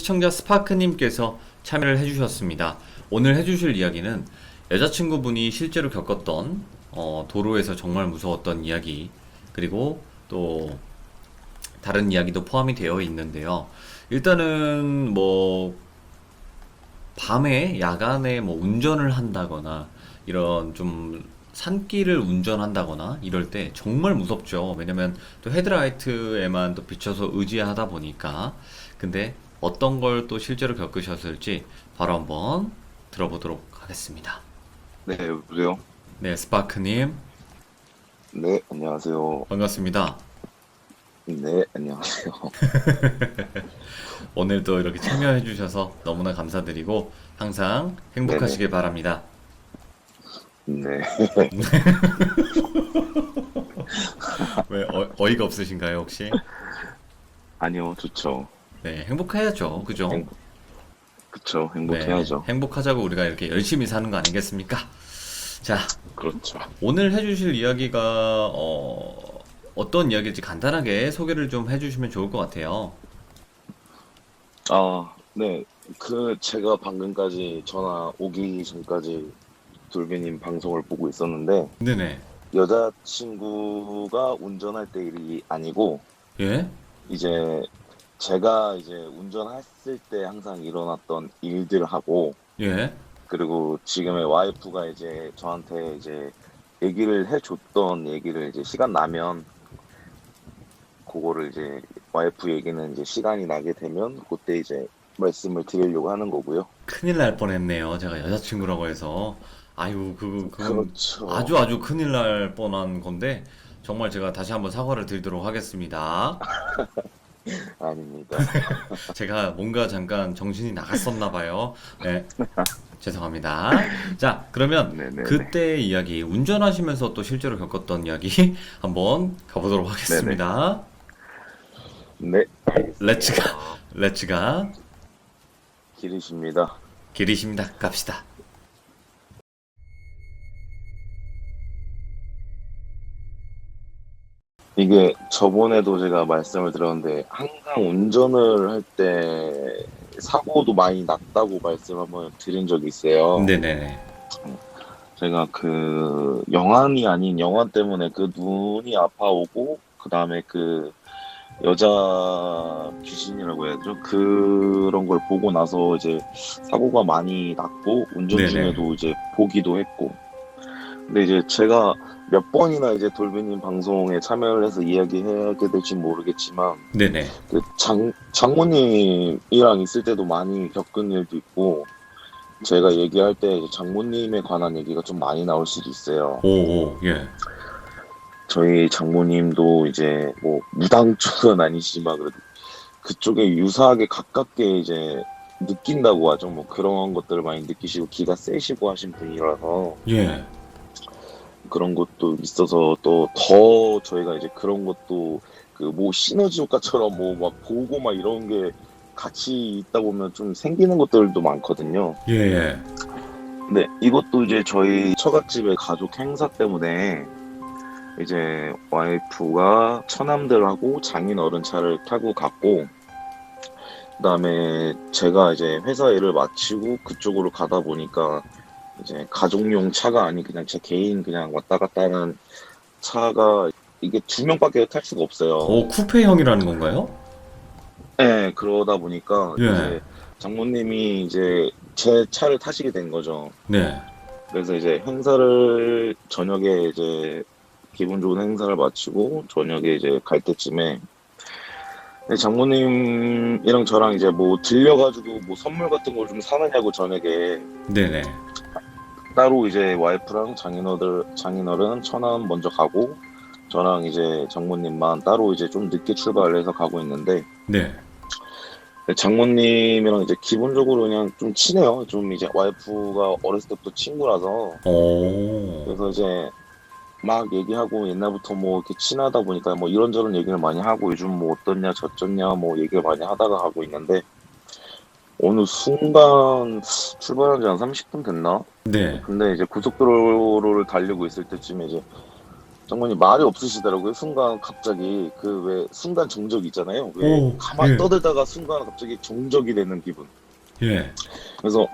시청자 스파크님께서 참여를 해주셨습니다. 오늘 해주실 이야기는 여자친구분이 실제로 겪었던 도로에서 정말 무서웠던 이야기, 그리고 또 다른 이야기도 포함이 되어 있는데요. 일단은 뭐 밤에 야간에 뭐 운전을 한다거나 이런 좀 산길을 운전한다거나 이럴 때 정말 무섭죠. 왜냐면 또 헤드라이트에만 또 비춰서 의지하다 보니까. 근데 어떤 걸 또 실제로 겪으셨을지 바로 한번 들어보도록 하겠습니다. 네, 여보세요? 네, 스파크님 네, 안녕하세요. 반갑습니다. 네, 안녕하세요. 오늘도 이렇게 참여해 주셔서 너무나 감사드리고 항상 네네. 행복하시길 바랍니다. 네. 왜 어이가 없으신가요, 혹시? 아니요, 좋죠. 네, 행복해야죠. 그죠? 그쵸, 네, 행복해야죠. 행복하자고 우리가 이렇게 열심히 사는 거 아니겠습니까? 자, 그렇죠. 오늘 해주실 이야기가 어떤 이야기일지 간단하게 소개를 좀 해주시면 좋을 것 같아요. 네. 제가 방금까지 전화 오기 전까지 돌비님 방송을 보고 있었는데, 네네. 여자친구가 운전할 때 일이 아니고, 예? 이제 제가 이제 운전했을 때 항상 일어났던 일들하고, 예? 그리고 지금의 와이프가 이제 저한테 이제 얘기를 해줬던 얘기를 이제 시간 나면 그거를 이제 와이프 얘기는 이제 시간이 나게 되면 그때 이제 말씀을 드리려고 하는 거고요. 큰일 날 뻔했네요. 제가 여자친구라고 해서. 아유, 그건 그렇죠. 아주 아주 큰일 날 뻔한 건데, 정말 제가 다시 한번 사과를 드리도록 하겠습니다. 아닙니다. 제가 뭔가 잠깐 정신이 나갔었나 봐요. 네, 죄송합니다. 자, 그러면 네네네. 그때 이야기, 운전하시면서 또 실제로 겪었던 이야기 한번 가보도록 네네. 하겠습니다. 네, 렛츠가, 알겠습니다. 렛츠가, 길이십니다. 길이십니다. 갑시다. 이게 저번에도 제가 말씀을 드렸는데 항상 운전을 할 때 사고도 많이 났다고 말씀 한번 드린 적이 있어요. 네네네. 제가 그 영안이 아닌 영안 때문에 그 눈이 아파오고 그 다음에 그 여자 귀신이라고 해야 되죠? 그런 걸 보고 나서 이제 사고가 많이 났고 운전 네네. 중에도 이제 보기도 했고 근데 이제 제가 몇 번이나 이제 돌비님 방송에 참여를 해서 이야기하게 될지 모르겠지만 네네. 그 장모님이랑 있을 때도 많이 겪은 일도 있고 제가 얘기할 때 이제 장모님에 관한 얘기가 좀 많이 나올 수도 있어요. 오오, 예. 저희 장모님도 이제 뭐 무당 쪽은 아니시지만 그래도 그쪽에 유사하게 가깝게 이제 느낀다고 하죠. 뭐 그런 것들을 많이 느끼시고 기가 세시고 하신 분이라서 예. 그런 것도 있어서 또 더 저희가 이제 그런 것도 그 뭐 시너지 효과처럼 뭐 막 보고 막 이런 게 같이 있다 보면 좀 생기는 것들도 많거든요. 예. 예. 근데 이것도 이제 저희 처갓집의 가족 행사 때문에 이제 와이프가 처남들하고 장인어른 차를 타고 갔고 그다음에 제가 이제 회사 일을 마치고 그쪽으로 가다 보니까 이제 가족용 차가 아닌 그냥 제 개인 그냥 왔다 갔다 하는 차가 이게 두 명밖에 탈 수가 없어요. 오, 쿠페형이라는 건가요? 네, 그러다 보니까 예. 이제 장모님이 이제 제 차를 타시게 된 거죠. 네. 그래서 이제 행사를 저녁에 이제 기분 좋은 행사를 마치고 저녁에 이제 갈 때쯤에 네, 장모님이랑 저랑 이제 뭐 들려가지고 뭐 선물 같은 걸 좀 사느냐고 저녁에 네네. 따로 이제 와이프랑 장인어른 처남 먼저 가고 저랑 이제 장모님만 따로 이제 좀 늦게 출발을 해서 가고 있는데 네. 장모님이랑 이제 기본적으로 그냥 좀 친해요. 좀 이제 와이프가 어렸을 때부터 친구라서 오. 그래서 이제 막 얘기하고 옛날부터 뭐 이렇게 친하다 보니까 뭐 이런저런 얘기를 많이 하고 요즘 뭐 어떻냐 저쩌냐 뭐 얘기를 많이 하다가 하고 있는데 어느 순간 출발한 지 한 30분 됐나? 네. 근데 이제 고속도로를 달리고 있을 때쯤에 이제 장모님 말이 없으시더라고요. 순간 갑자기 그 왜 순간 정적 있잖아요. 왜 오, 가만 예. 떠들다가 순간 갑자기 정적이 되는 기분. 예. 그래서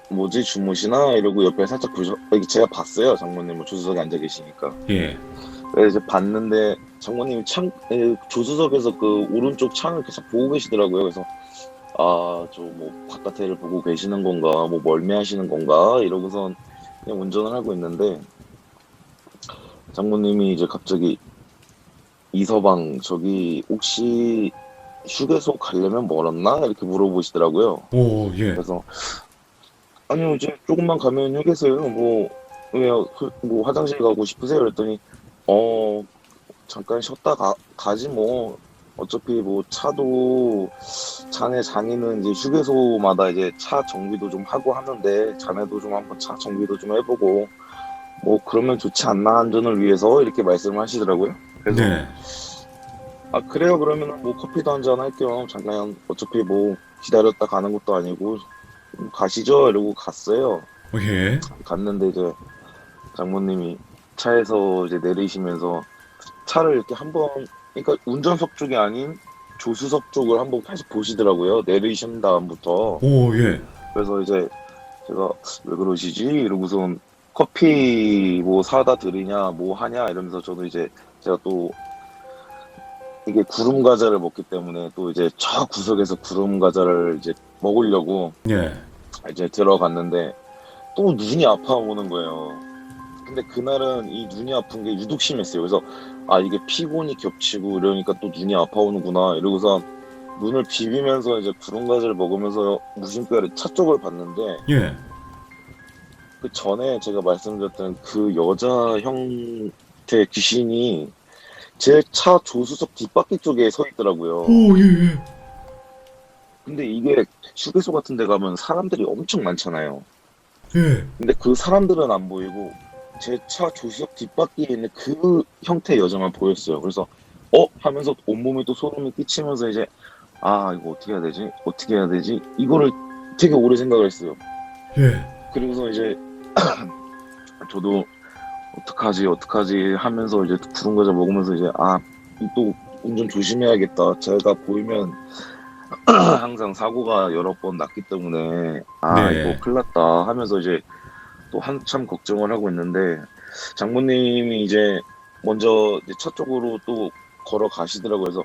뭐지 주무시나 이러고 옆에 살짝 보셔. 이게 제가 봤어요. 장모님은 조수석에 앉아 계시니까. 예. 그래서 이제 봤는데 장모님이 조수석에서 그 오른쪽 창을 계속 보고 계시더라고요. 그래서 저 뭐 바깥에를 보고 계시는 건가, 뭐 멀미하시는 건가 이러고선 그냥 운전을 하고 있는데 장모님이 이제 갑자기 이서방 저기 혹시 휴게소 가려면 멀었나 이렇게 물어보시더라고요. 오, 예. 그래서 아니요 이제 조금만 가면 휴게소예요. 뭐 왜요? 뭐 화장실 가고 싶으세요? 그랬더니 잠깐 쉬었다 가지 뭐 어차피 뭐 차도 자네 장인은 이제 휴게소마다 이제 차 정비도 좀 하고 하는데 자네도 좀 한번 차 정비도 좀 해보고 뭐 그러면 좋지 않나 안전을 위해서 이렇게 말씀을 하시더라고요. 그래서 네. 그래요 그러면 뭐 커피도 한잔 할게요. 잠깐 어차피 뭐 기다렸다 가는 것도 아니고 가시죠 이러고 갔어요. 예. 갔는데 이제 장모님이 차에서 이제 내리시면서 차를 이렇게 한번 그러니까 운전석 쪽이 아닌 조수석 쪽을 한번 계속 보시더라고요. 내리신 다음부터. 오, 예. 그래서 이제 제가 왜 그러시지? 이러고선 커피 뭐 사다 드리냐 뭐 하냐 이러면서 저도 이제 제가 또 이게 구름 과자를 먹기 때문에 또 이제 저 구석에서 구름 과자를 이제 먹으려고 예. 이제 들어갔는데 또 눈이 아파오는 거예요. 근데 그날은 이 눈이 아픈 게 유독 심했어요. 그래서 이게 피곤이 겹치고 이러니까 또 눈이 아파오는구나 이러고서 눈을 비비면서 이제 구름 과자를 먹으면서 무심결에 차 쪽을 봤는데 예. 그 전에 제가 말씀드렸던 그 여자 형태 귀신이 제 차 조수석 뒷바퀴 쪽에 서 있더라고요. 오, 예, 예. 근데 이게 휴게소 같은 데 가면 사람들이 엄청 많잖아요. 예. 근데 그 사람들은 안 보이고 제 차 조수석 뒷바퀴에 있는 그 형태의 여자만 보였어요. 그래서 하면서 온몸에 또 소름이 끼치면서 이제 이거 어떻게 해야 되지? 어떻게 해야 되지? 이거를 되게 오래 생각을 했어요. 예. 그리고서 이제 저도 어떡하지 하면서 이제 구름 과자 먹으면서 이제 또 운전 조심해야겠다. 제가 보이면 항상 사고가 여러 번 났기 때문에 네. 이거 큰일 났다 하면서 이제 또 한참 걱정을 하고 있는데 장모님이 이제 먼저 이제 차 쪽으로 또 걸어가시더라고요. 그래서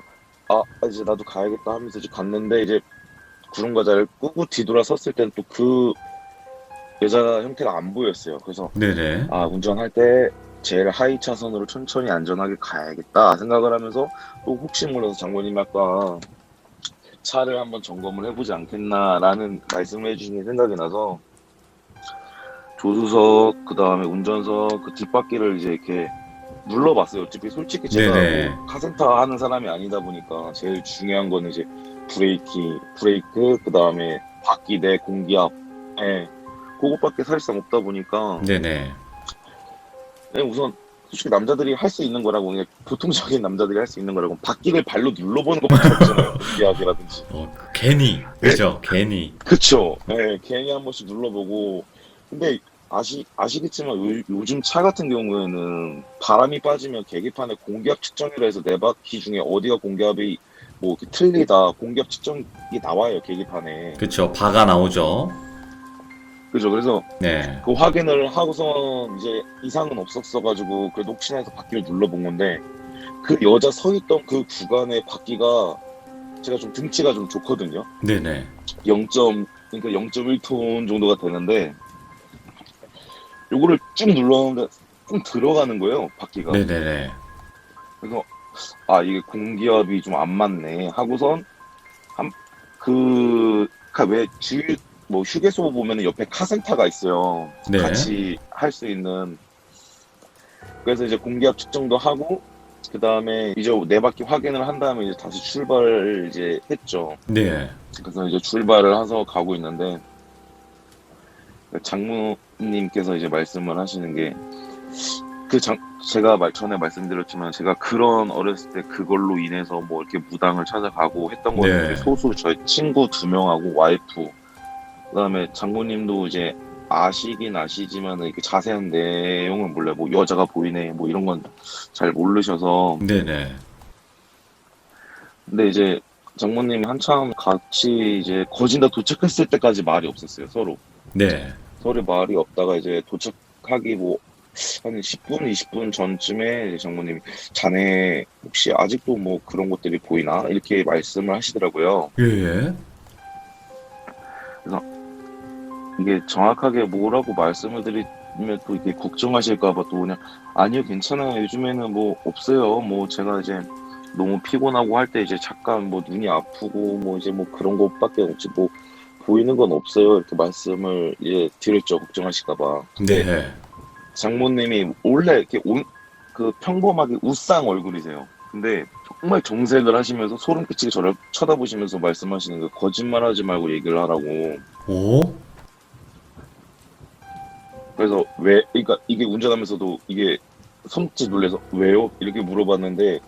이제 나도 가야겠다 하면서 이제 갔는데 이제 구름 과자를 끄고 뒤돌아섰을 땐 또 그 여자 형태가 안 보였어요. 그래서 네네. 운전할 때 제일 하이 차선으로 천천히 안전하게 가야겠다 생각을 하면서 또 혹시 몰라서 장모님이 아까 차를 한번 점검을 해보지 않겠나라는 말씀을 해주신 게 생각이 나서 조수석 그 다음에 운전석 그 뒷바퀴를 이제 이렇게 눌러봤어요. 어차피 솔직히 제가 네네. 뭐 카센터 하는 사람이 아니다 보니까 제일 중요한 거는 이제 브레이크 그 다음에 바퀴 내 공기압 그것밖에 사실상 없다 보니까 네네. 우선 솔직히 남자들이 할 수 있는 거라고 그냥 보통적인 남자들이 할 수 있는 거라고 바퀴를 발로 눌러보는 것밖에 없잖아요. 공기압이라든지. 괜히. 그죠? 괜히. 그쵸. 괜히 한 번씩 눌러보고. 근데 아시겠지만 요즘 차 같은 경우에는 바람이 빠지면 계기판에 공기압 측정기라 해서 네 바퀴 중에 어디가 공기압이 뭐 이렇게 틀리다 공기압 측정기 나와요 계기판에. 그쵸. 바가 나오죠. 그죠. 그래서 네. 그 확인을 하고선 이제 이상은 없었어가지고 그래도 혹시나 해서 바퀴를 눌러본 건데 그 여자 서 있던 그 구간의 바퀴가 제가 좀 등치가 좀 좋거든요. 네네. 그러니까 0.1톤 정도가 되는데 요거를 쭉 눌렀는데 좀 들어가는 거예요 바퀴가. 네네네. 그래서 이게 공기압이 좀 안 맞네 하고선 왜 주위 뭐 휴게소 보면은 옆에 카센터가 있어요. 네. 같이 할 수 있는. 그래서 이제 공기압 측정도 하고 그 다음에 이제 네 바퀴 확인을 한 다음에 이제 다시 출발을 이제 했죠. 네. 그래서 이제 출발을 해서 가고 있는데 장모님께서 이제 말씀을 하시는 게 제가 전에 말씀드렸지만 제가 그런 어렸을 때 그걸로 인해서 뭐 이렇게 무당을 찾아가고 했던 거는 네. 소수 저희 친구 2명하고 와이프 그다음에 장모님도 이제 아시긴 아시지만 이렇게 자세한 내용을 몰라요. 뭐 여자가 보이네 뭐 이런 건 잘 모르셔서. 네네. 근데 근데 이제 장모님이 한참 같이 이제 거진 다 도착했을 때까지 말이 없었어요, 서로. 네. 서로 말이 없다가 이제 도착하기 뭐 한 10분, 20분 전쯤에 이제 장모님이 자네 혹시 아직도 뭐 그런 것들이 보이나? 이렇게 말씀을 하시더라고요. 예. 그래서 이게 정확하게 뭐라고 말씀을 드리면 또 이게 걱정하실까 봐 또 그냥 아니요, 괜찮아요. 요즘에는 뭐 없어요. 뭐 제가 이제 너무 피곤하고 할 때 이제 잠깐 뭐 눈이 아프고 뭐 이제 뭐 그런 것밖에 없지 뭐 보이는 건 없어요. 이렇게 말씀을 이제 드렸죠. 걱정하실까 봐. 근데 네. 장모님이 원래 이렇게 그 평범하게 우상 얼굴이세요. 근데 정말 정색을 하시면서 소름 끼치게 저를 쳐다보시면서 말씀하시는 거 거짓말하지 말고 얘기를 하라고. 오? 그래서 왜 그러니까 이게 운전하면서도 이게 손짓 놀래서 왜요? 이렇게 물어봤는데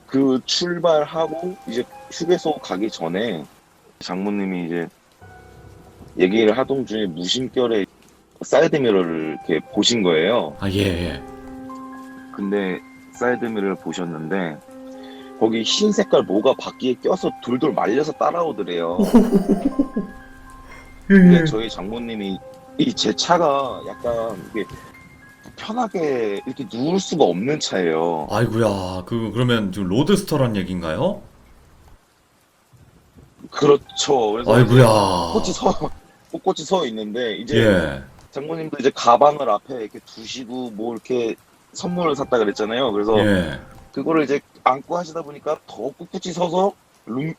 그 출발하고 이제 휴게소 가기 전에 장모님이 이제 얘기를 하던 중에 무심결에 사이드미러를 이렇게 보신 거예요. 아, 예, 예. 근데 사이드미러를 보셨는데 거기 흰 색깔 뭐가 바퀴에 껴서 돌돌 말려서 따라오더래요. 근데 저희 장모님이 이 제 차가 약간 이게 편하게 이렇게 누울 수가 없는 차예요. 아이고야, 그러면 지금 로드스터란 얘기인가요? 그렇죠. 그래서 이제 아이고야. 꼿꼿이 서 있는데 이제 예. 장모님도 이제 가방을 앞에 이렇게 두시고 뭐 이렇게 선물을 샀다 그랬잖아요. 그래서 예. 그거를 이제 안고 하시다 보니까 더 꿋꿋이 서서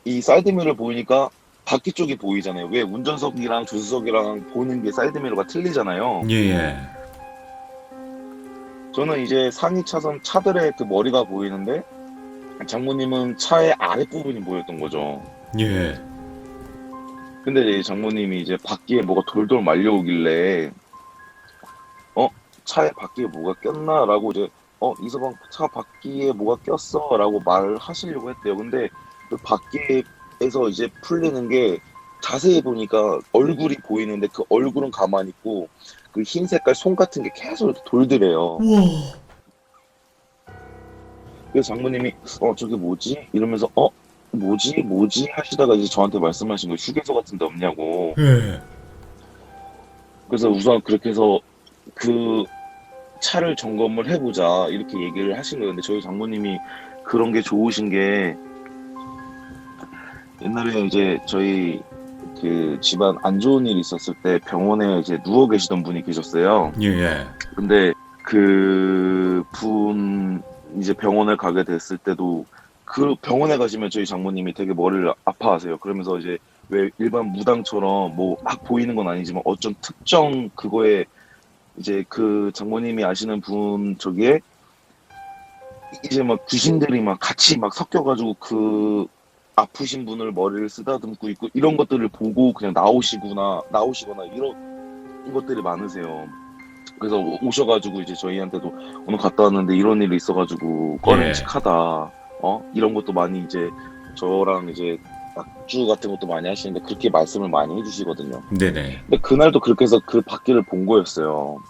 이 사이드미러를 보이니까 바퀴 쪽이 보이잖아요. 왜 운전석이랑 조수석이랑 보는 게 사이드미러가 틀리잖아요. 예, 예. 저는 이제 상위 차선 차들의 그 머리가 보이는데 장모님은 차의 아랫부분이 보였던 거죠. 예. 근데 이제 장모님이 이제 바퀴에 뭐가 돌돌 말려오길래 차에 바퀴에 뭐가 꼈나라고 이제 이서방 차 바퀴에 뭐가 꼈어라고 말하시려고 했대요. 근데 그 바퀴에서 이제 풀리는 게 자세히 보니까 얼굴이 보이는데 그 얼굴은 가만히 있고 그 흰 색깔 손 같은 게 계속 이렇게 돌더래요. 우와. 그래서 장모님이 저게 뭐지? 이러면서 뭐지 하시다가 이제 저한테 말씀하신 거예요. 휴게소 같은 데 없냐고. 예. 그래서 우선 그렇게 해서 그 차를 점검을 해보자 이렇게 얘기를 하신 거예요. 근데 저희 장모님이 그런 게 좋으신 게 옛날에 이제 저희 그 집안 안 좋은 일이 있었을 때 병원에 이제 누워 계시던 분이 계셨어요. 예, 예. 근데 그 분 이제 병원을 가게 됐을 때도 그 병원에 가시면 저희 장모님이 되게 머리를 아파하세요. 그러면서 이제 왜 일반 무당처럼 뭐 막 보이는 건 아니지만 어떤 특정 그거에 이제 그 장모님이 아시는 분 저기에 이제 막 귀신들이 막 같이 막 섞여가지고 그 아프신 분을 머리를 쓰다듬고 있고 이런 것들을 보고 그냥 나오시거나 이런 것들이 많으세요. 그래서 오셔가지고 이제 저희한테도 오늘 갔다 왔는데 이런 일이 있어가지고 꺼림칙하다. 이런 것도 많이 이제 저랑 이제 낙주 같은 것도 많이 하시는데 그렇게 말씀을 많이 해주시거든요. 네네. 근데 그날도 그렇게 해서 그 바퀴를 본 거였어요.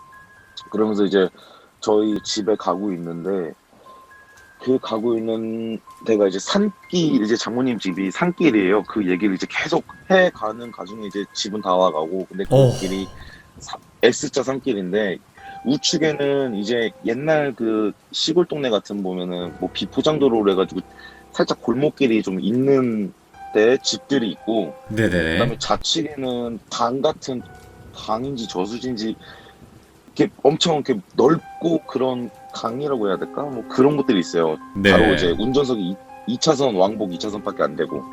그러면서 이제 저희 집에 가고 있는데 그 가고 있는 데가 이제 산길, 이제 장모님 집이 산길이에요. 그 얘기를 이제 계속 해가는 가중에 이제 집은 다 와가고 근데 그 길이 S자 산길인데 우측에는 이제 옛날 그 시골 동네 같은 보면은 뭐 비포장도로로 해가지고 살짝 골목길이 좀 있는 데 집들이 있고 네네. 그다음에 좌측에는 강 같은 강인지 저수지인지 이렇게 엄청 이렇게 넓고 그런 강이라고 해야 될까? 뭐 그런 것들이 있어요. 네. 바로 이제 운전석이 2차선 왕복 2차선밖에 안 되고.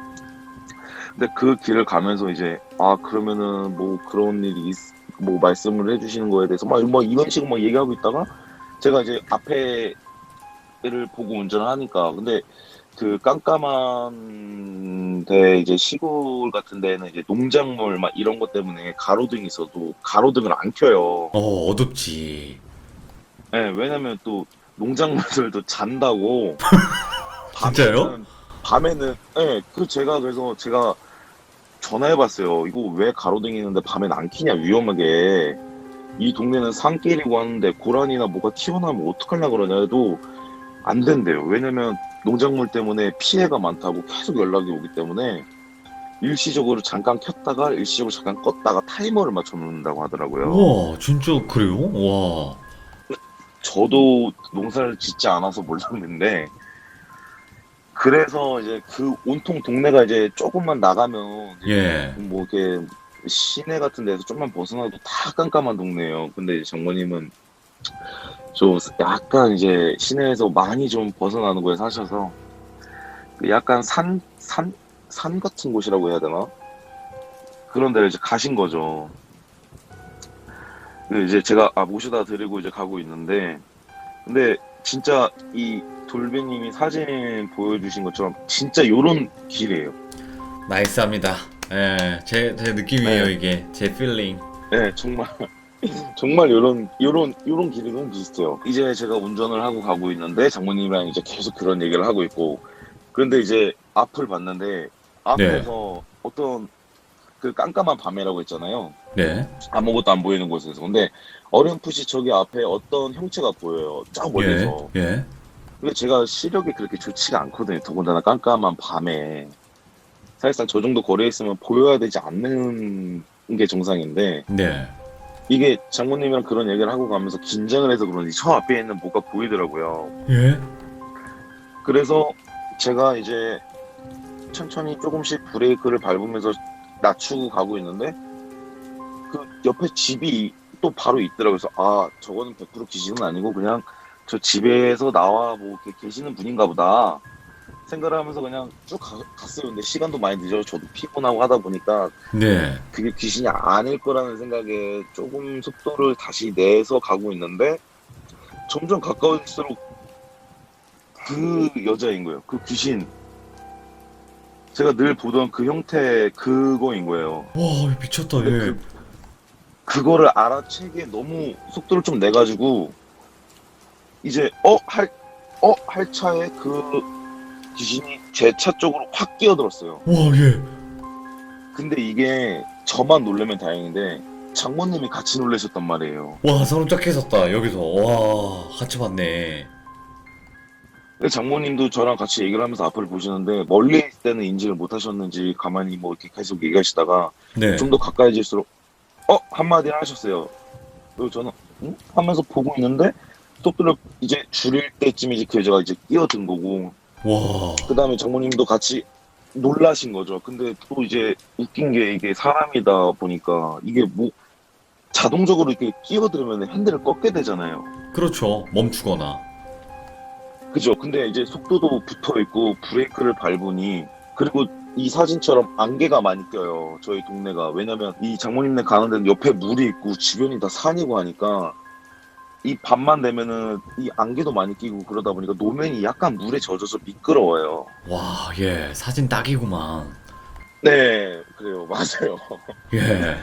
근데 그 길을 가면서 이제 그러면은 뭐 그런 일이 뭐 말씀을 해주시는 거에 대해서 막 이런 식으로 막 얘기하고 있다가 제가 이제 앞에를 보고 운전을 하니까 근데 그 깜깜한 데 이제 시골 같은 데는 이제 농작물 막 이런 것 때문에 가로등이 있어도 가로등을 안 켜요. 어둡지. 네, 왜냐면 또 농작물들도 잔다고. 진짜요? 밤에는 네, 그래서 제가 전화해봤어요. 이거 왜 가로등이는데 밤엔 안 켜냐, 위험하게. 이 동네는 산길이고 하는데 고라니나 뭐가 튀어나오면 어떡하려고 그러냐 해도 안 된대요. 왜냐면 농작물 때문에 피해가 많다고 계속 연락이 오기 때문에 일시적으로 잠깐 켰다가 일시적으로 잠깐 껐다가 타이머를 맞춰 놓는다고 하더라고요. 우와, 진짜 그래요? 와. 저도 농사를 짓지 않아서 몰랐는데, 그래서 이제 그 온통 동네가 이제 조금만 나가면 이제 예. 뭐 이렇게 시내 같은 데서 좀만 벗어나도 다 깜깜한 동네예요. 근데 이제 장모님은 좀 약간 이제 시내에서 많이 좀 벗어나는 곳에 사셔서 그 약간 산 같은 곳이라고 해야 되나? 그런 데를 이제 가신 거죠. 근데 이제 제가 모셔다 드리고 이제 가고 있는데, 근데 진짜 이 돌비님이 사진 보여주신 것처럼 진짜 요런 길이에요. 나이스합니다. 예, 제 느낌이에요, 네. 이게. 제 필링. 네, 정말 정말 요런 길이 너무 비슷해요. 이제 제가 운전을 하고 가고 있는데 장모님이랑 이제 계속 그런 얘기를 하고 있고, 그런데 이제 앞을 봤는데 앞에서 어떤 그 깜깜한 밤이라고 했잖아요. 네. 아무것도 안 보이는 곳에서. 근데 어렴풋이 저기 앞에 어떤 형체가 보여요. 쫙 예. 멀리서. 예. 근데 제가 시력이 그렇게 좋지가 않거든요. 더군다나 깜깜한 밤에. 사실상 저 정도 거리에 있으면 보여야 되지 않는 게 정상인데, 네. 이게 장모님이랑 그런 얘기를 하고 가면서 긴장을 해서 그런지 저 앞에 있는 뭐가 보이더라고요. 예. 그래서 제가 이제 천천히 조금씩 브레이크를 밟으면서 낮추고 가고 있는데, 그 옆에 집이 또 바로 있더라고요. 그래서 저거는 100% 귀신은 아니고 그냥 저 집에서 나와 뭐 이렇게 계시는 분인가 보다 생각을 하면서 그냥 쭉 갔어요. 근데 시간도 많이 늦어서 저도 피곤하고 하다 보니까 네. 그게 귀신이 아닐 거라는 생각에 조금 속도를 다시 내서 가고 있는데, 점점 가까울수록 그 여자인 거예요. 그 귀신. 제가 늘 보던 그 형태 그거인 거예요. 와, 미쳤다, 근데 예. 그거를 알아채기에 너무 속도를 좀 내가지고 이제 할 차에 그 귀신이 제 차 쪽으로 확 끼어들었어요. 와, 예. 근데 이게 저만 놀라면 다행인데 장모님이 같이 놀라셨단 말이에요. 와, 서로 짝해졌다, 여기서. 와, 같이 봤네. 근데 장모님도 저랑 같이 얘기를 하면서 앞을 보시는데 멀리 있을 때는 인지를 못 하셨는지 가만히 뭐 이렇게 계속 얘기하시다가 네. 좀 더 가까이질수록 한마디 하셨어요. 그리고 저는 응? 하면서 보고 있는데 속도를 이제 줄일 때쯤이지 그 여자가 이제 끼어든 거고, 와. 그 다음에 장모님도 같이 놀라신 거죠. 근데 또 이제 웃긴 게 이게 사람이다 보니까 이게 뭐 자동적으로 이렇게 끼어들면 핸들을 꺾게 되잖아요. 그렇죠. 멈추거나. 그죠? 근데 이제 속도도 붙어 있고 브레이크를 밟으니, 그리고 이 사진처럼 안개가 많이 껴요. 저희 동네가. 왜냐면 이 장모님네 가는 데는 옆에 물이 있고 주변이 다 산이고 하니까 이 밤만 되면은 이 안개도 많이 끼고 그러다 보니까 노면이 약간 물에 젖어서 미끄러워요. 와, 예. 사진 딱이구만. 네, 그래요. 맞아요. 예.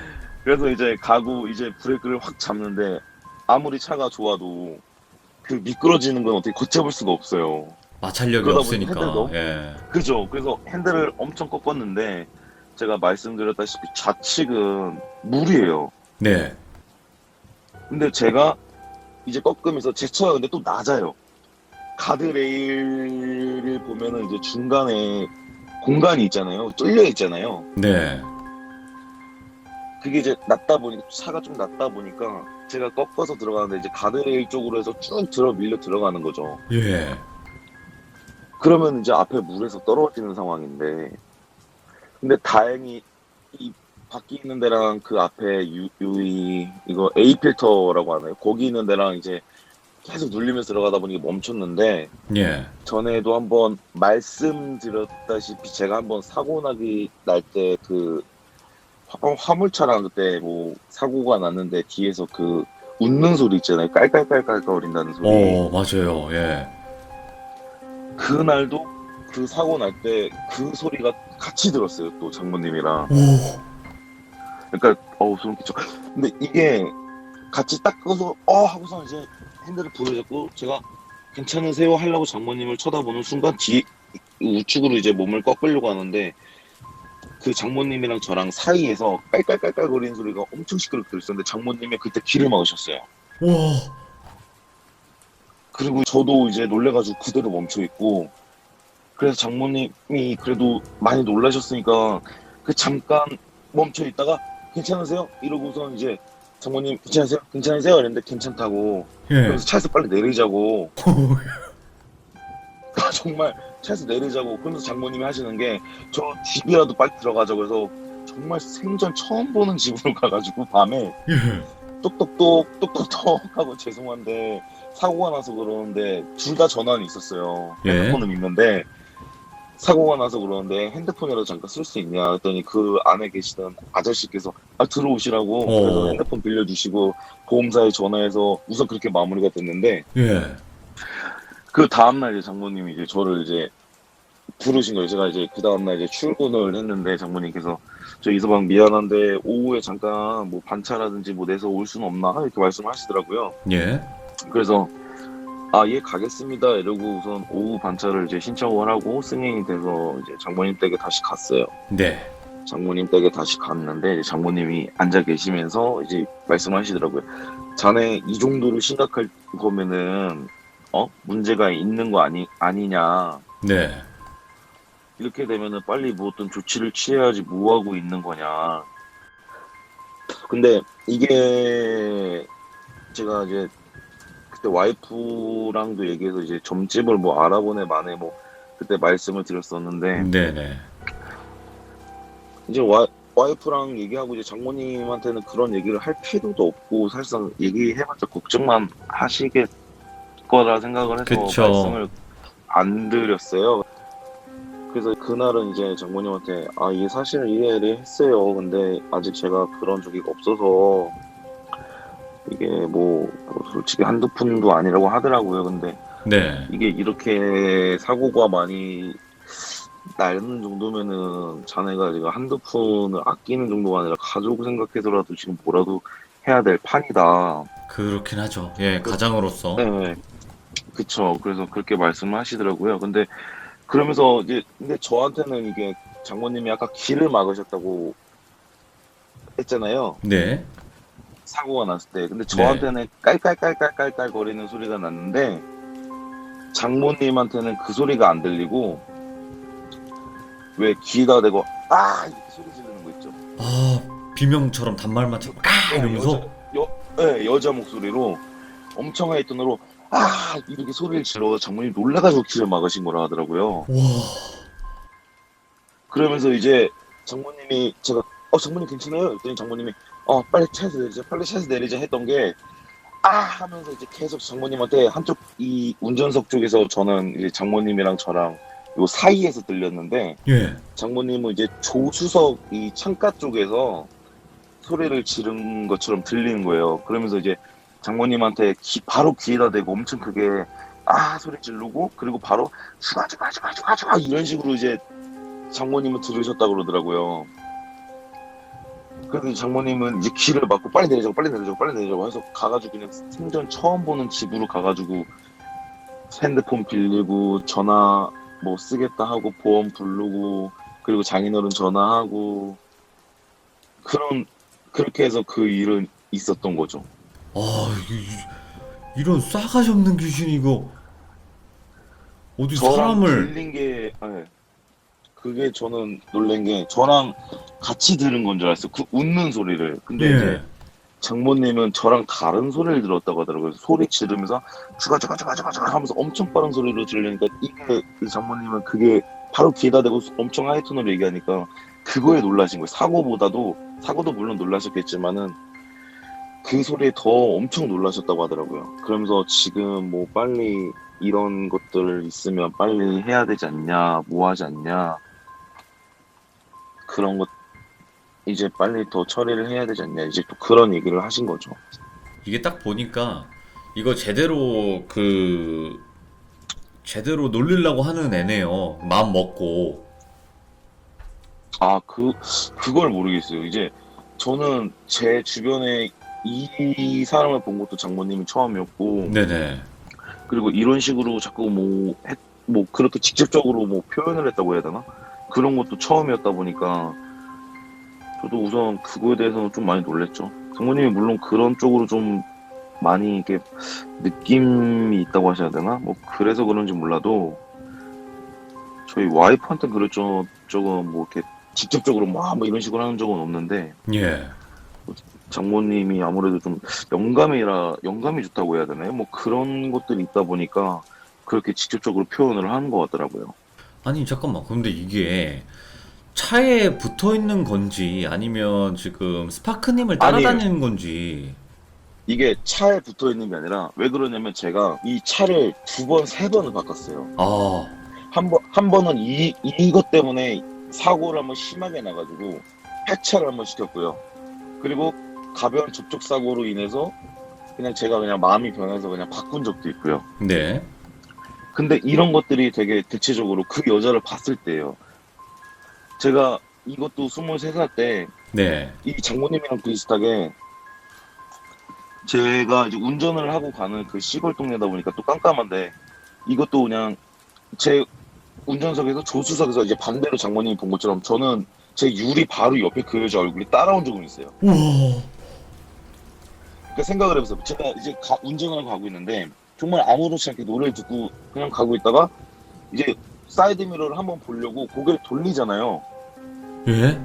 그래서 이제 가고 이제 브레이크를 확 잡는데 아무리 차가 좋아도 그 미끄러지는 건 어떻게 걷잡을 수가 없어요. 마찰력이 그러다 보니 핸들 없으니까. 너무 예. 그죠. 그래서 핸들을 엄청 꺾었는데 제가 말씀드렸다시피 좌측은 물이에요. 네. 근데 제가 이제 꺾으면서 제 차가 근데 또 낮아요. 가드레일을 보면은 이제 중간에 공간이 있잖아요. 뚫려 있잖아요. 네. 그게 이제 낮다 보니까 차가 좀 낮다 보니까 제가 꺾어서 들어가는데 이제 가드레일 쪽으로 해서 쭉 밀려 들어가는 거죠. 예. 그러면 이제 앞에 물에서 떨어지는 상황인데, 근데 다행히 이 바퀴 있는 데랑 그 앞에 이거 A 필터라고 하나요? 거기 있는 데랑 이제 계속 눌리면서 들어가다 보니 멈췄는데, 예. 전에도 한번 말씀드렸다시피 제가 한번 사고 나기 날 때 그 화물차랑 그때 뭐 사고가 났는데 뒤에서 그 웃는 소리 있잖아요. 깔깔깔깔 거린다는 소리. 맞아요. 예. 그날도 그 사고 날 때 그 소리가 같이 들었어요. 또 장모님이랑. 오. 그러니까 소름 끼쳐. 근데 이게 같이 딱 끄서 하고서 이제 핸들을 부여잡고 제가 괜찮으세요 하려고 장모님을 쳐다보는 순간 뒤 우측으로 이제 몸을 꺾으려고 하는데 그 장모님이랑 저랑 사이에서 깔깔깔깔거리는 소리가 엄청 시끄럽게 들렸었는데 장모님이 그때 귀를 막으셨어요. 와. 그리고 저도 이제 놀래가지고 그대로 멈춰 있고, 그래서 장모님이 그래도 많이 놀라셨으니까 그 잠깐 멈춰 있다가 괜찮으세요? 이러고선 이제 장모님 괜찮으세요? 괜찮으세요? 이랬는데 괜찮다고. 예. 그래서 차에서 빨리 내리자고. 정말 차에서 내리자고. 그러면서 장모님이 하시는 게 저 집이라도 빨리 들어가자고 해서 정말 생전 처음 보는 집으로 가가지고 밤에 예. 똑똑똑 하고 죄송한데 사고가 나서 그러는데 둘 다 전화는 있었어요. 예. 핸드폰은 있는데 사고가 나서 그러는데 핸드폰이라도 잠깐 쓸 수 있냐 했더니 그 안에 계시던 아저씨께서 들어오시라고. 그래서 핸드폰 빌려주시고 보험사에 전화해서 우선 그렇게 마무리가 됐는데, 예. 그 다음날 이제 장모님이 이제 저를 이제 부르신 거예요. 제가 이제 그 다음날 이제 출근을 했는데 장모님께서 저 이서방 미안한데 오후에 잠깐 뭐 반차라든지 뭐 내서 올 수는 없나 이렇게 말씀하시더라고요. 예. 그래서 예 가겠습니다 이러고 우선 오후 반차를 이제 신청을 하고 승인이 돼서 이제 장모님 댁에 다시 갔어요. 네. 장모님 댁에 다시 갔는데 이제 장모님이 앉아 계시면서 이제 말씀하시더라고요. 자네 이 정도로 심각할 거면은 문제가 있는 거 아니냐. 네. 이렇게 되면은 빨리 뭐 어떤 조치를 취해야지 뭐 하고 있는 거냐. 근데 이게 제가 이제 그때 와이프랑도 얘기해서 이제 점집을 뭐 알아보네 마네 뭐 그때 말씀을 드렸었는데, 네네. 이제 와이프랑 얘기하고 이제 장모님한테는 그런 얘기를 할 필요도 없고 사실상 얘기해봤자 걱정만 하시겠 거라 생각을 해서 그쵸. 말씀을 안 드렸어요. 그래서 그날은 이제 장모님한테 이게 사실은 이해를 했어요. 근데 아직 제가 그런 적이 없어서 이게 뭐 솔직히 한두 푼도 아니라고 하더라고요. 근데 네. 이게 이렇게 사고가 많이 나는 정도면은 자네가 지금 한두 푼을 아끼는 정도가 아니라 가족을 생각해서라도 지금 뭐라도 해야 될 판이다. 그렇긴 하죠. 예, 가장으로서. 네, 그쵸. 그래서 그렇게 말씀을 하시더라고요. 근데 그러면서 이제 근데 저한테는 이게 장모님이 아까 길을 막으셨다고 했잖아요. 네. 사고가 났을 때. 근데 저한테는 깔깔깔깔깔깔 거리는 소리가 났는데 장모님한테는 그 소리가 안 들리고 왜 귀에다 대고 이렇게 소리 지르는 거 있죠. 비명처럼 단말만 자꾸 이러면서. 여자 목소리로 엄청 하이 톤으로 이렇게 소리를 질러 장모님 놀라가지고 길을 막으신 거라 하더라고요. 와. 그러면서 이제 장모님이 제가 장모님 괜찮아요? 그랬더니 장모님이 빨리 차에서 내리자 했던 게 하면서 이제 계속 장모님한테 한쪽 이 운전석 쪽에서 저는 이제 장모님이랑 저랑 요 사이에서 들렸는데 예. 장모님은 이제 조수석 이 창가 쪽에서 소리를 지른 것처럼 들리는 거예요. 그러면서 이제 장모님한테 바로 귀에다 대고 엄청 크게 소리 지르고 그리고 바로 죽아 이런 식으로 이제 장모님은 들으셨다 그러더라고요. 그래서 장모님은 이제 귀를 막고 빨리 내리자고 해서 가가지고 그냥 생전 처음 보는 집으로 가가지고 핸드폰 빌리고 전화 뭐 쓰겠다 하고 보험 부르고 그리고 장인어른 전화하고 그렇게 해서 그 일은 있었던 거죠. 이런 싸가지 없는 귀신이 이거 어디 저랑 사람을. 들린 게 그게 저는 놀란 게 저랑 같이 들은 건 줄 알았어요. 그 웃는 소리를. 근데 예. 이제 장모님은 저랑 다른 소리를 들었다고 하더라고요. 소리 지르면서 죽어 하면서 엄청 빠른 소리로 들리니까 이게 이 장모님은 그게 바로 귀에다 대고 엄청 하이톤으로 얘기하니까 그거에 놀라신 거예요. 사고도 물론 놀라셨겠지만은 그 소리에 더 엄청 놀라셨다고 하더라고요. 그러면서 지금 뭐 빨리 이런 것들 있으면 빨리 해야 되지 않냐, 뭐 하지 않냐, 그런 것 이제 빨리 더 처리를 해야 되지 않냐, 이제 또 그런 얘기를 하신 거죠. 이게 딱 보니까 이거 제대로 놀리려고 하는 애네요. 마음 먹고. 그걸 모르겠어요. 이제 저는 제 주변에 이 사람을 본 것도 장모님이 처음이었고, 네네. 그리고 이런 식으로 자꾸 뭐 그렇게 직접적으로 뭐 표현을 했다고 해야 되나? 그런 것도 처음이었다 보니까 저도 우선 그거에 대해서는 좀 많이 놀랬죠. 장모님이 물론 그런 쪽으로 좀 많이 이렇게 느낌이 있다고 하셔야 되나? 뭐 그래서 그런지 몰라도 저희 와이프한테 그럴 적은 뭐 이렇게 직접적으로 뭐 이런 식으로 하는 적은 없는데 예. 장모님이 아무래도 좀 영감이 좋다고 해야 되나요? 뭐 그런 것들이 있다 보니까 그렇게 직접적으로 표현을 하는 것 같더라고요. 아니, 잠깐만. 근데 이게 차에 붙어 있는 건지 아니면 지금 스파크님을 아니에요. 따라다니는 건지. 이게 차에 붙어 있는 게 아니라 왜 그러냐면 제가 이 차를 두 번, 세 번을 바꿨어요. 아, 한 번은 이것 때문에 사고를 한번 심하게 나가지고 폐차를 한번 시켰고요. 그리고 가벼운 접촉 사고로 인해서 그냥 제가 그냥 마음이 변해서 그냥 바꾼 적도 있고요. 네. 근데 이런 것들이 되게 대체적으로 그 여자를 봤을 때예요. 제가 이것도 23살 때 네. 이 장모님이랑 비슷하게 제가 이제 운전을 하고 가는 그 시골 동네다 보니까 또 깜깜한데 이것도 그냥 제 운전석에서 조수석에서 이제 반대로 장모님이 본 것처럼 저는 제 유리 바로 옆에 그 여자 얼굴이 따라온 적은 있어요. 우와. 그러니까 생각을 해보세요. 제가 이제 운전을 가고 있는데 정말 아무렇지 않게 노래를 듣고 그냥 가고 있다가 이제 사이드 미러를 한번 보려고 고개를 돌리잖아요. 예?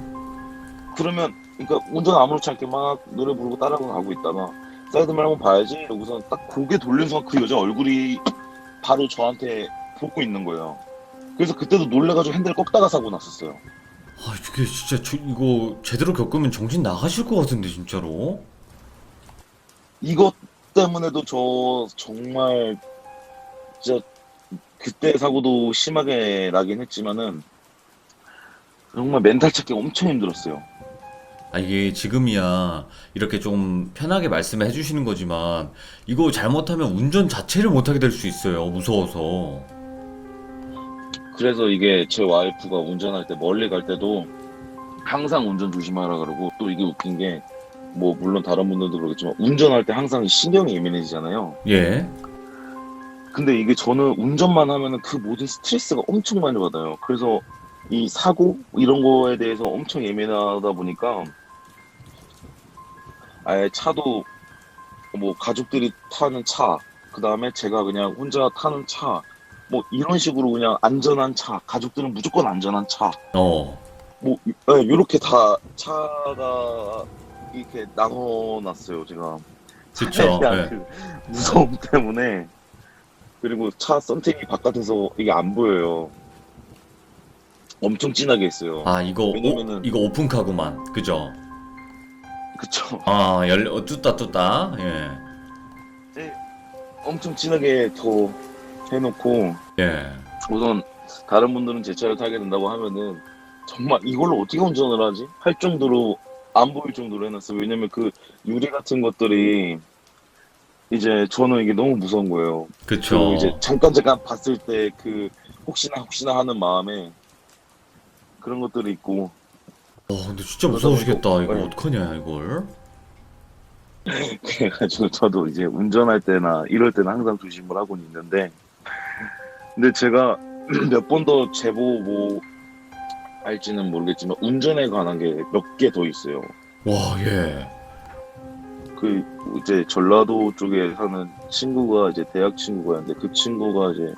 그러면 그러니까 운전 아무렇지 않게 막 노래 부르고 따라가고 가고 있다가 사이드 미러 한번 봐야지 이러고서 딱 고개 돌린 순간 그 여자 얼굴이 바로 저한테 보고 있는 거예요. 그래서 그때도 놀래가지고 핸들을 꺾다가 사고 났었어요. 아, 이게 진짜 이거 제대로 겪으면 정신 나가실 것 같은데, 진짜로. 이것 때문에도 저 정말 진짜 그때 사고도 심하게 나긴 했지만은 정말 멘탈 찾기 엄청 힘들었어요. 아, 이게 지금이야 이렇게 좀 편하게 말씀해 주시는 거지만 이거 잘못하면 운전 자체를 못하게 될 수 있어요. 무서워서. 그래서 이게 제 와이프가 운전할 때 멀리 갈 때도 항상 운전 조심하라 그러고 또 이게 웃긴 게 뭐 물론 다른 분들도 그러겠지만 운전할 때 항상 신경이 예민해지잖아요. 예. 근데 이게 저는 운전만 하면은 그 모든 스트레스가 엄청 많이 받아요. 그래서 이 사고 이런 거에 대해서 엄청 예민하다 보니까 아예 차도 뭐 가족들이 타는 차, 그 다음에 제가 그냥 혼자 타는 차, 뭐 이런 식으로 그냥 안전한 차, 가족들은 무조건 안전한 차, 어. 뭐 이렇게 다 차가 이렇게 나눠놨어요. 제가 차에 그쵸. 대한 예. 그 무서움 때문에. 그리고 차 선택이 바깥에서 이게 안 보여요. 엄청 진하게 했어요. 아, 왜냐면은 이거 오픈카구만. 그죠? 그쵸. 아, 뚜따. 예. 네, 엄청 진하게 더 해놓고 예. 우선 다른 분들은 제 차를 타게 된다고 하면은 정말 이걸로 어떻게 운전을 하지? 할 정도로 안 보일 정도로 해놨어요. 왜냐면 그 유리 같은 것들이 이제 저는 이게 너무 무서운 거예요. 그 이제 그쵸. 잠깐 봤을 때 그 혹시나 하는 마음에 그런 것들이 있고 근데 진짜 그러다 보니까 무서우시겠다. 이거 네. 어떡하냐, 이걸. 그래가지고 저도 이제 운전할 때나 이럴 때는 항상 조심을 하고는 있는데 근데 제가 몇 번 더 제보 뭐 알지는 모르겠지만 운전에 관한 게 몇 개 더 있어요. 와, 예. 그 이제 전라도 쪽에 사는 친구가 이제 대학 친구가 있는데 그 친구가 이제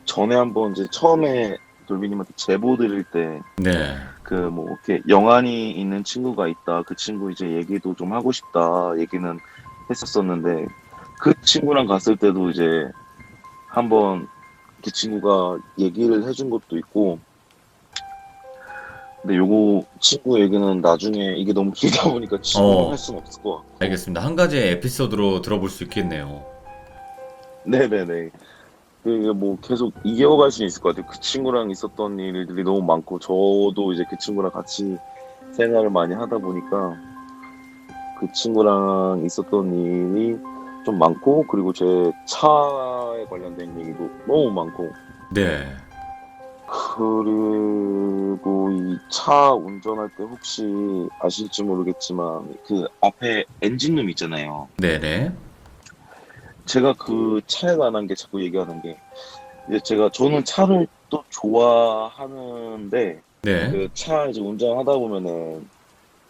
전에 한번 이제 처음에 돌비님한테 제보 드릴 때 네. 그 뭐 이렇게 영안이 있는 친구가 있다. 그 친구 이제 얘기도 좀 하고 싶다. 얘기는 했었었는데 그 친구랑 갔을 때도 이제 한번 그 친구가 얘기를 해준 것도 있고 근데 요거 친구 얘기는 나중에 이게 너무 길다 보니까 지금은 어, 할 수는 없을 것 같고 알겠습니다. 한 가지의 에피소드로 들어볼 수 있겠네요. 네네네 그 뭐 계속 이어갈 수 있을 것 같아요. 그 친구랑 있었던 일들이 너무 많고 저도 이제 그 친구랑 같이 생활을 많이 하다 보니까 그 친구랑 있었던 일이 좀 많고 그리고 제 차에 관련된 얘기도 너무 많고 네. 그리고 이 차 운전할 때 혹시 아실지 모르겠지만 그 앞에 엔진룸 있잖아요. 네네. 제가 그 차에 관한 게 자꾸 얘기하는 게 이제 저는 차를 또 좋아하는데 네. 그 차 이제 운전하다 보면은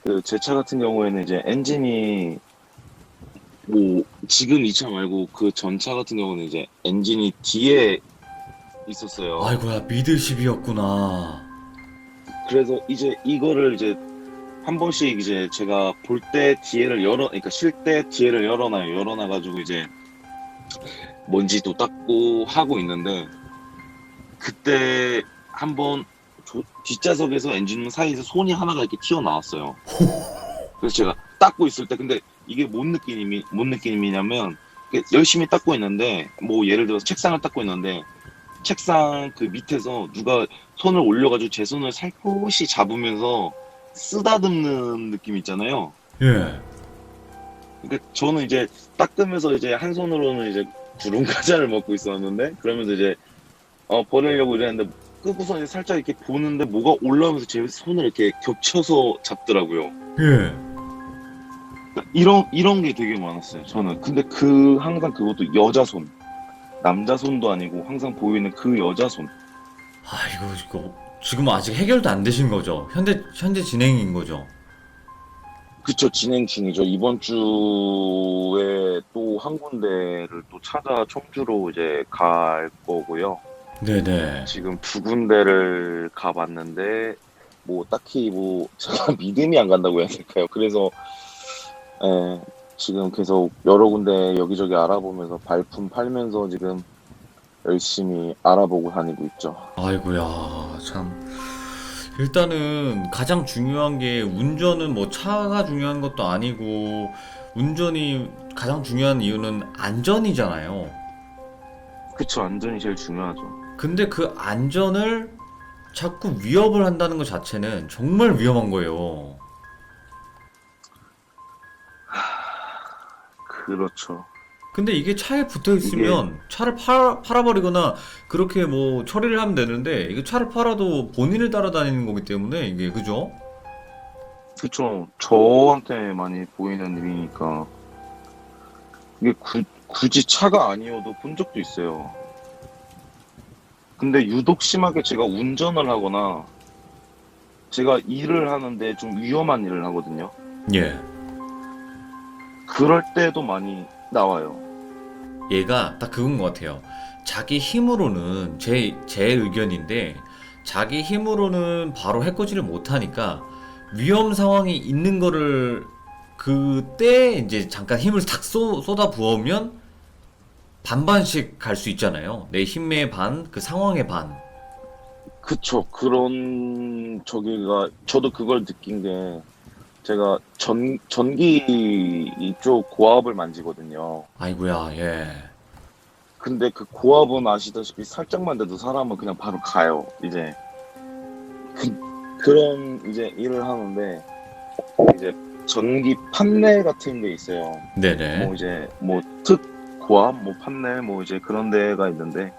그 제 차 같은 경우에는 이제 엔진이 뭐 지금 이 차 말고 그 전 차 같은 경우는 이제 엔진이 뒤에 있었어요. 아이고야, 미드십이었구나. 그래서 이제 이거를 이제 한 번씩 이제 제가 볼 때 뒤에를 그러니까 쉴 때 뒤에를 열어놔요. 열어놔가지고 이제 먼지도 닦고 하고 있는데 그때 한번 뒷좌석에서 엔진 사이에서 손이 하나가 이렇게 튀어나왔어요. 그래서 제가 닦고 있을 때 근데 이게 뭔 느낌이냐면 열심히 닦고 있는데 뭐 예를 들어서 책상을 닦고 있는데 책상 그 밑에서 누가 손을 올려가지고 제 손을 살포시 잡으면서 쓰다듬는 느낌 있잖아요. 예. 그러니까 저는 이제 닦으면서 이제 한 손으로는 이제 구름 과자를 먹고 있었는데 그러면서 이제 버리려고 이랬는데 끄고서 이제 살짝 이렇게 보는데 뭐가 올라오면서 제 손을 이렇게 겹쳐서 잡더라고요. 예. 그러니까 이런 게 되게 많았어요. 저는 근데 항상 그것도 여자 손, 남자 손도 아니고 항상 보이는 그 여자 손. 이거 지금 아직 해결도 안 되신 거죠? 현재 진행인 거죠? 그쵸, 진행 중이죠. 이번 주에 또 한 군데를 또 찾아 청주로 이제 갈 거고요. 네네. 지금 두 군데를 가봤는데 뭐 딱히 뭐 제가 믿음이 안 간다고 해야 될까요? 그래서 지금 계속 여러 군데 여기저기 알아보면서 발품 팔면서 지금 열심히 알아보고 다니고 있죠. 아이고야, 참. 일단은 가장 중요한 게 운전은 뭐 차가 중요한 것도 아니고 운전이 가장 중요한 이유는 안전이잖아요. 그쵸, 안전이 제일 중요하죠. 근데 그 안전을 자꾸 위협을 한다는 것 자체는 정말 위험한 거예요. 그렇죠. 근데 이게 차에 붙어 있으면 차를 팔아버리거나 그렇게 뭐 처리를 하면 되는데 이게 차를 팔아도 본인을 따라다니는 거기 때문에 이게 그죠? 그쵸. 저한테 많이 보이는 일이니까 이게 굳이 차가 아니어도 본 적도 있어요. 근데 유독 심하게 제가 운전을 하거나 제가 일을 하는데 좀 위험한 일을 하거든요. 예. 그럴 때도 많이 나와요. 얘가 딱 그건 것 같아요. 자기 힘으로는 제 의견인데 자기 힘으로는 바로 해코지를 못하니까 위험 상황이 있는 거를 그때 이제 잠깐 힘을 탁 쏟아 부으면 반반씩 갈 수 있잖아요. 내 힘의 반, 그 상황의 반. 그쵸. 저도 그걸 느낀 게 제가 전기 이쪽 고압을 만지거든요. 아이고야, 예. 근데 그 고압은 아시다시피 살짝만 돼도 사람은 그냥 바로 가요. 이제 그런 이제 일을 하는데 이제 전기 판넬 같은 게 있어요. 네네. 뭐 이제 뭐 특 고압 뭐 판넬 뭐 이제 그런 데가 있는데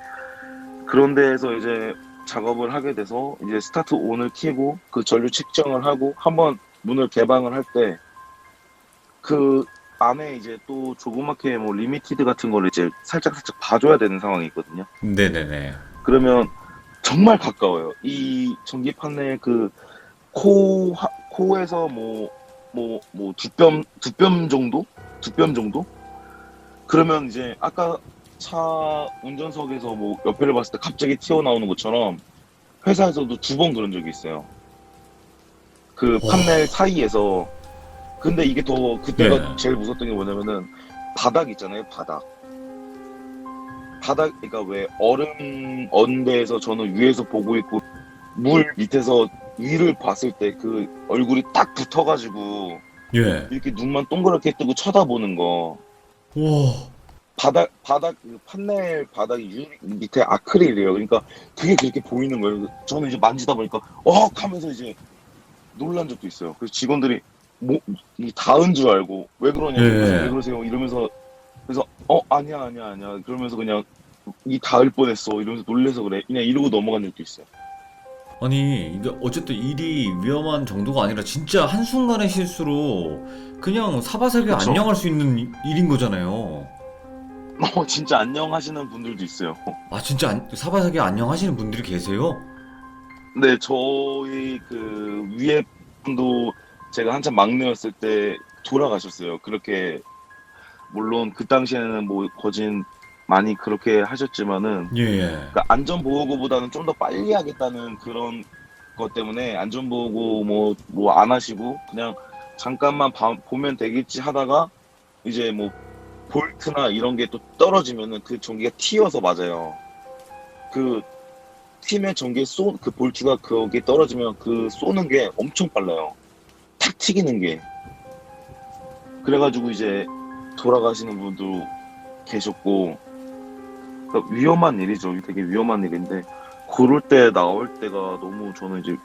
그런 데에서 이제 작업을 하게 돼서 이제 스타트 온을 켜고 그 전류 측정을 하고 한번 문을 개방을 할 때 그 안에 이제 또 조그맣게 뭐 리미티드 같은 거를 이제 살짝 봐줘야 되는 상황이 있거든요. 네네네. 그러면 정말 가까워요. 이 전기 판넬 그 코에서 두 뼘 정도? 두 뼘 정도? 그러면 이제 아까 차 운전석에서 뭐 옆에를 봤을 때 갑자기 튀어나오는 것처럼 회사에서도 두 번 그런 적이 있어요. 그 판넬 사이에서. 근데 이게 더 그때가 네. 제일 무섭던 게 뭐냐면은 바닥 있잖아요, 바닥. 그러니까 왜 얼음 언대에서 저는 위에서 보고 있고 물 밑에서 위를 봤을 때 그 얼굴이 딱 붙어가지고 예. 이렇게 눈만 동그랗게 뜨고 쳐다보는 거. 와. 바닥 그 판넬 바닥이 유리 밑에 아크릴이에요. 그러니까 그게 그렇게 보이는 거예요. 저는 이제 만지다 보니까 하면서 이제 놀란 적도 있어요. 그래서 직원들이 이 닿은 줄 알고 왜 그러냐고 예. 왜 그러세요 이러면서 그래서 아니야 그러면서 그냥 이 닿을 뻔했어 이러면서 놀래서 그래 그냥 이러고 넘어간 적도 있어요. 아니, 이게 어쨌든 일이 위험한 정도가 아니라 진짜 한순간의 실수로 그냥 사바세계 그쵸. 안녕할 수 있는 일인 거잖아요. 진짜 안녕하시는 분들도 있어요. 아, 진짜 사바세계 안녕하시는 분들이 계세요? 네, 저희 그 위에 분도 제가 한참 막내였을 때 돌아가셨어요. 그렇게 물론 그 당시에는 뭐 거진 많이 그렇게 하셨지만은 예, 예. 그러니까 안전보호구보다는 좀 더 빨리 하겠다는 그런 것 때문에 안전보호구 뭐 안 하시고 그냥 잠깐만 보면 되겠지 하다가 이제 뭐 볼트나 이런 게 또 떨어지면은 그 전기가 튀어서 맞아요. 그 튀면 전기 그 볼트가 거기에 떨어지면 그 쏘는 게 엄청 빨라요. 탁 튀기는 게. 그래가지고 이제 돌아가시는 분도 계셨고 그러니까 위험한 일이죠. 되게 위험한 일인데 그럴 때 나올 때가 너무 저는 이제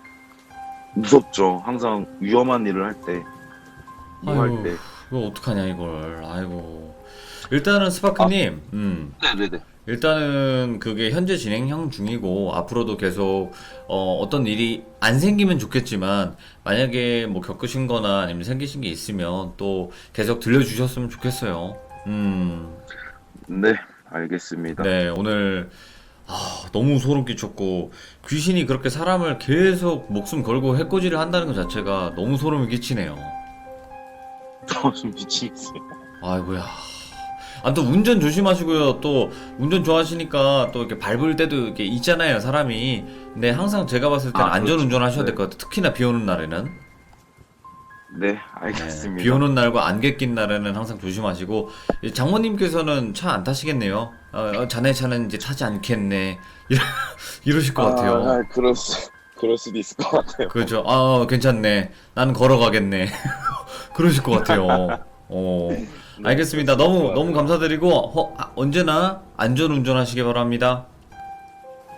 무섭죠. 항상 위험한 일을 할 때, 일할 아유, 때. 이거 어떡하냐, 이걸. 아이고. 일단은 스파크님, 네네네. 일단은 그게 현재 진행형 중이고, 앞으로도 계속, 어떤 일이 안 생기면 좋겠지만, 만약에 뭐 겪으신 거나 아니면 생기신 게 있으면 또 계속 들려주셨으면 좋겠어요. 네, 알겠습니다. 네, 오늘, 너무 소름 끼쳤고, 귀신이 그렇게 사람을 계속 목숨 걸고 해코지를 한다는 것 자체가 너무 소름이 끼치네요. 좀 미치겠어요. 아이고야. 아무튼 운전 조심하시고요. 또 운전 좋아하시니까 또 이렇게 밟을 때도 이렇게 있잖아요, 사람이. 근데 항상 제가 봤을 때는 안전 그렇죠. 운전하셔야 될 네. 것 같아요. 특히나 비 오는 날에는. 네, 네, 알겠습니다. 비 오는 날과 안개 낀 날에는 항상 조심하시고, 이 장모님께서는 차 안 타시겠네요. 자네 차는 이제 타지 않겠네. 이러실 것 같아요. 그럴 수도 있을 것 같아요. 그렇죠. 괜찮네. 난 걸어가겠네. 그러실 것 같아요. 어, 네, 알겠습니다. 그럴 수 있을 것 너무 같아요. 감사드리고, 언제나 안전 운전하시기 바랍니다.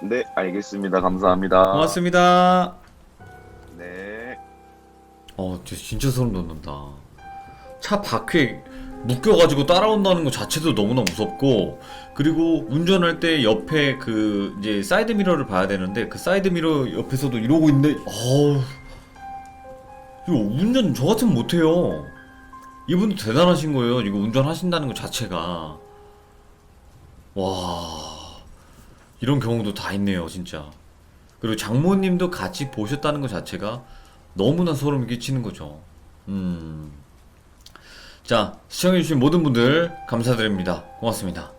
네, 알겠습니다. 감사합니다. 고맙습니다. 네. 진짜 소름 돋는다. 차 바퀴에 묶여가지고 따라온다는 것 자체도 너무나 무섭고, 그리고 운전할 때 옆에 그, 이제 사이드 미러를 봐야 되는데, 그 사이드 미러 옆에서도 이러고 있는데, 이거 운전 저 같으면 못해요. 이분도 대단하신 거예요. 이거 운전하신다는 것 자체가. 와, 이런 경우도 다 있네요, 진짜. 그리고 장모님도 같이 보셨다는 것 자체가 너무나 소름 끼치는 거죠. 자, 시청해주신 모든 분들 감사드립니다. 고맙습니다.